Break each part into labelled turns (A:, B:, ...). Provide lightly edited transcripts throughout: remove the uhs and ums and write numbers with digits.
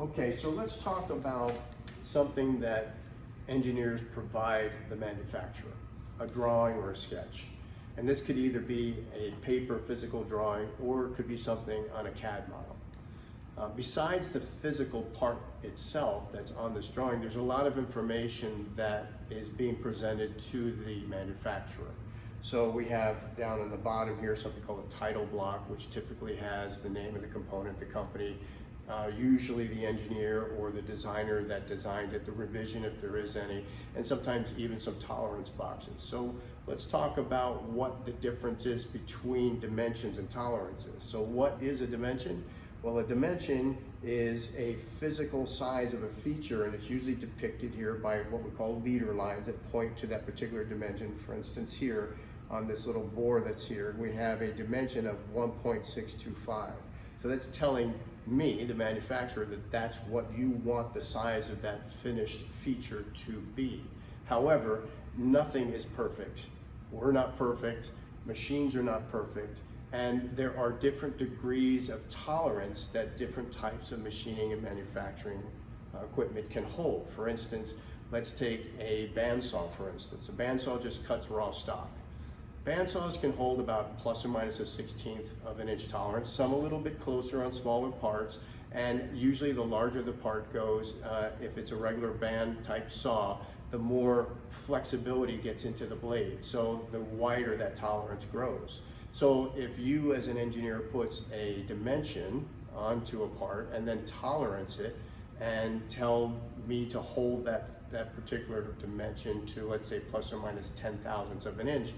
A: Okay, so let's talk about something that engineers provide the manufacturer, a drawing or a sketch. And this could either be a paper physical drawing or it could be something on a CAD model. Besides the physical part itself that's on this drawing, there's a lot of information that is being presented to the manufacturer. So we have down on the bottom here something called a title block, which typically has the name of the component, the company, usually the engineer or the designer that designed it, the revision if there is any, and sometimes even some tolerance boxes. So let's talk about what the difference is between dimensions and tolerances. So what is a dimension? Well, a dimension is a physical size of a feature, and it's usually depicted here by what we call leader lines that point to that particular dimension. For instance, here on this little bore that's here, we have a dimension of 1.625. So that's telling me, the manufacturer, that that's what you want the size of that finished feature to be. However, nothing is perfect. We're not perfect, machines are not perfect, and there are different degrees of tolerance that different types of machining and manufacturing equipment can hold. For instance, let's take a bandsaw, for instance. A bandsaw just cuts raw stock. Bandsaws can hold about plus or minus a 1/16 of an inch tolerance, some a little bit closer on smaller parts, and usually the larger the part goes, if it's a regular band type saw, the more flexibility gets into the blade, so the wider that tolerance grows. So if you as an engineer puts a dimension onto a part and then tolerance it and tell me to hold that particular dimension to, let's say, plus or minus 10 thousandths of an inch,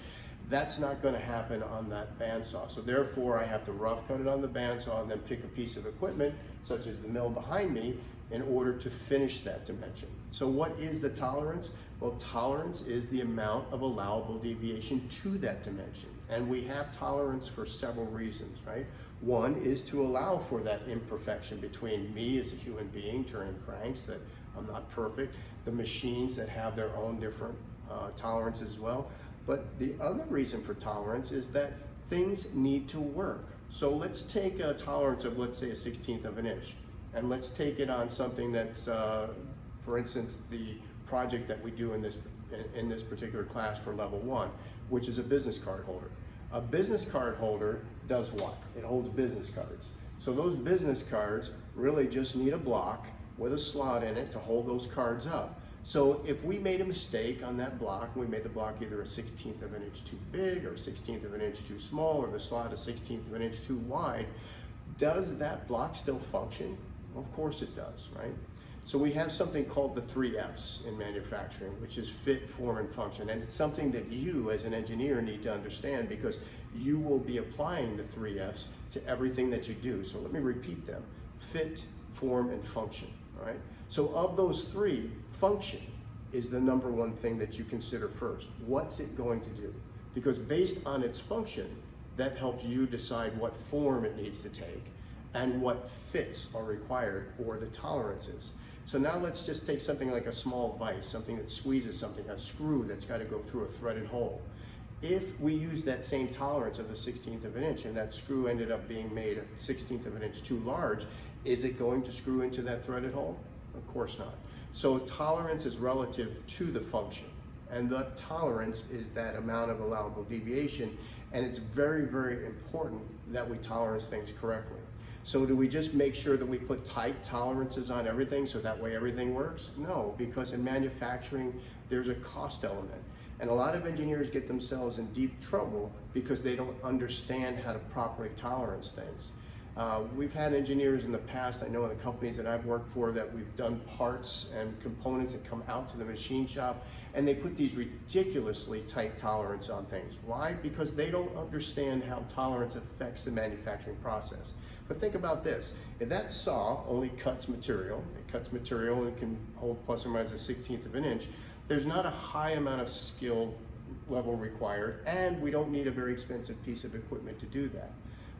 A: that's not going to happen on that bandsaw. So therefore I have to rough cut it on the bandsaw and then pick a piece of equipment, such as the mill behind me, in order to finish that dimension. So what is the tolerance? Well, tolerance is the amount of allowable deviation to that dimension. And we have tolerance for several reasons, right? One is to allow for that imperfection between me as a human being turning cranks, that I'm not perfect, the machines that have their own different tolerances as well. But the other reason for tolerance is that things need to work. So let's take a tolerance of, let's say, a 1/16 of an inch, and let's take it on something that's, for instance, the project that we do in this particular class for level 1, which is a business card holder. A business card holder does what? It holds business cards. So those business cards really just need a block with a slot in it to hold those cards up. So if we made a mistake on that block, we made the block either a 1/16 of an inch too big or a 1/16 of an inch too small, or the slot a 1/16 of an inch too wide, does that block still function? Of course it does, right? So we have something called the 3 F's in manufacturing, which is fit, form, and function. And it's something that you as an engineer need to understand, because you will be applying the 3 F's to everything that you do. So let me repeat them: fit, form, and function, all right? So of those three, function is the number one thing that you consider first. What's it going to do? Because based on its function, that helps you decide what form it needs to take and what fits are required, or the tolerances. So now let's just take something like a small vise, something that squeezes something, a screw that's got to go through a threaded hole. If we use that same tolerance of a 1/16 of an inch and that screw ended up being made a 1/16 of an inch too large, is it going to screw into that threaded hole? Of course not. So tolerance is relative to the function, and the tolerance is that amount of allowable deviation, and it's very, very important that we tolerance things correctly. So do we just make sure that we put tight tolerances on everything so that way everything works? No, because in manufacturing, there's a cost element. And a lot of engineers get themselves in deep trouble because they don't understand how to properly tolerance things. We've had engineers in the past, I know in the companies that I've worked for, that we've done parts and components that come out to the machine shop, and they put these ridiculously tight tolerance on things. Why? Because they don't understand how tolerance affects the manufacturing process. But think about this: if that saw only cuts material, and can hold plus or minus a 1/16 of an inch, there's not a high amount of skill level required, and we don't need a very expensive piece of equipment to do that.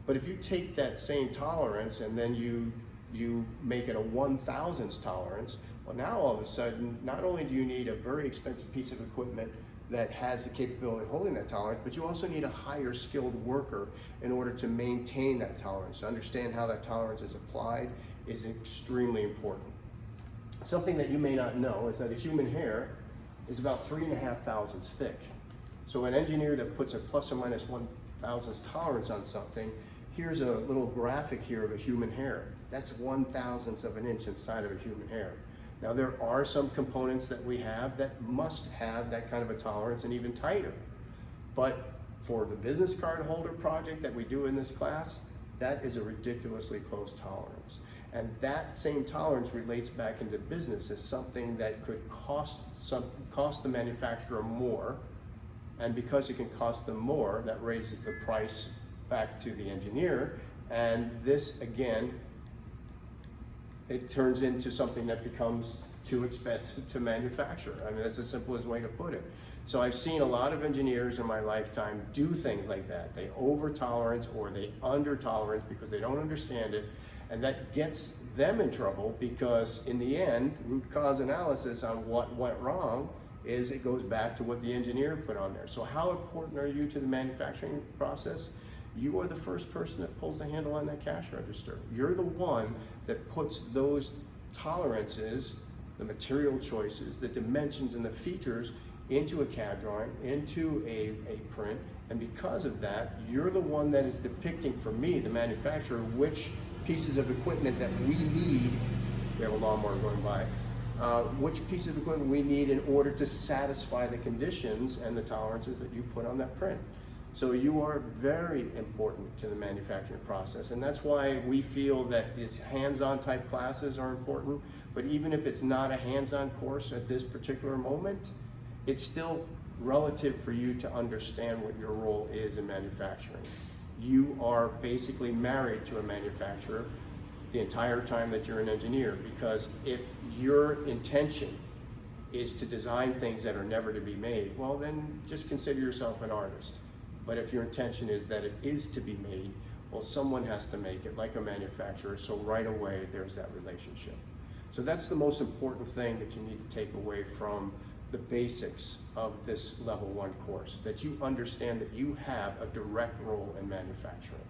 A: But if you take that same tolerance and then you make it a 1/1000th tolerance, well, now all of a sudden, not only do you need a very expensive piece of equipment that has the capability of holding that tolerance, but you also need a higher skilled worker in order to maintain that tolerance. To understand how that tolerance is applied is extremely important. Something that you may not know is that a human hair is about 3.5 thousandths thick. So an engineer that puts a plus or minus 1 thousandths tolerance on something, here's a little graphic here of a human hair. That's 1/1000th of an inch inside of a human hair. Now there are some components that we have that must have that kind of a tolerance and even tighter. But for the business card holder project that we do in this class, that is a ridiculously close tolerance. And that same tolerance relates back into business as something that could cost the manufacturer more. And because it can cost them more, that raises the price back to the engineer. And this, again, it turns into something that becomes too expensive to manufacture. I mean, that's the simplest way to put it. So I've seen a lot of engineers in my lifetime do things like that. They over tolerance or they under tolerance because they don't understand it. And that gets them in trouble because in the end, root cause analysis on what went wrong is it goes back to what the engineer put on there. So how important are you to the manufacturing process? You are the first person that pulls the handle on that cash register. You're the one that puts those tolerances, the material choices, the dimensions and the features into a CAD drawing, into a print, and because of that, you're the one that is depicting for me, the manufacturer, which pieces of equipment that we need. We have a lawnmower going by. Which piece of equipment we need in order to satisfy the conditions and the tolerances that you put on that print. So you are very important to the manufacturing process, and that's why we feel that these hands-on type classes are important, but even if it's not a hands-on course at this particular moment, it's still relative for you to understand what your role is in manufacturing. You are basically married to a manufacturer the entire time that you're an engineer, because if your intention is to design things that are never to be made, well then just consider yourself an artist. But if your intention is that it is to be made, well someone has to make it, like a manufacturer, so right away there's that relationship. So that's the most important thing that you need to take away from the basics of this level 1 course, that you understand that you have a direct role in manufacturing.